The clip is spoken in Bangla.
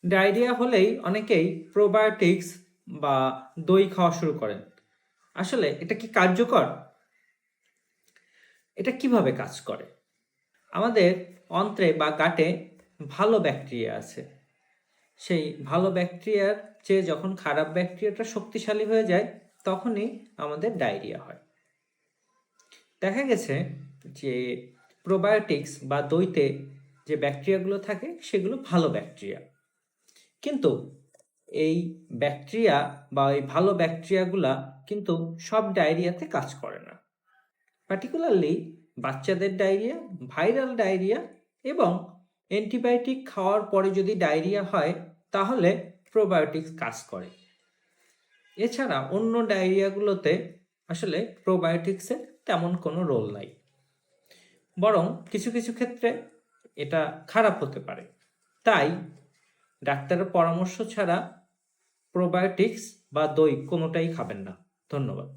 ডায়রিয়া হলেই অনেকেই প্রোবায়োটিক্স বা দই খাওয়া শুরু করেন। আসলে এটা কি কার্যকর? এটা কিভাবে কাজ করে? আমাদের অন্ত্রে বা গাটে ভালো ব্যাকটেরিয়া আছে। সেই ভালো ব্যাকটেরিয়ার চেয়ে যখন খারাপ ব্যাকটেরিয়াটা শক্তিশালী হয়ে যায়, তখনই আমাদের ডায়রিয়া হয়। দেখা গেছে যে প্রোবায়োটিক্স বা দইতে যে ব্যাকটেরিয়াগুলো থাকে সেগুলো ভালো ব্যাকটেরিয়া, কিন্তু এই ব্যাকটেরিয়া বা এই ভালো ব্যাকটেরিয়াগুলা কিন্তু সব ডায়রিয়াতে কাজ করে না। পার্টিকুলারলি বাচ্চাদের ডায়রিয়া, ভাইরাল ডায়রিয়া এবং অ্যান্টিবায়োটিক খাওয়ার পরে যদি ডায়রিয়া হয়, তাহলে প্রোবায়োটিক্স কাজ করে। এছাড়া অন্য ডায়রিয়াগুলোতে আসলে প্রোবায়োটিক্সের তেমন কোনো রোল নাই, বরং কিছু কিছু ক্ষেত্রে এটা খারাপ হতে পারে। তাই ডাক্তারের পরামর্শ ছাড়া প্রোবায়োটিক্স বা দই কোনোটাই খাবেন না। ধন্যবাদ।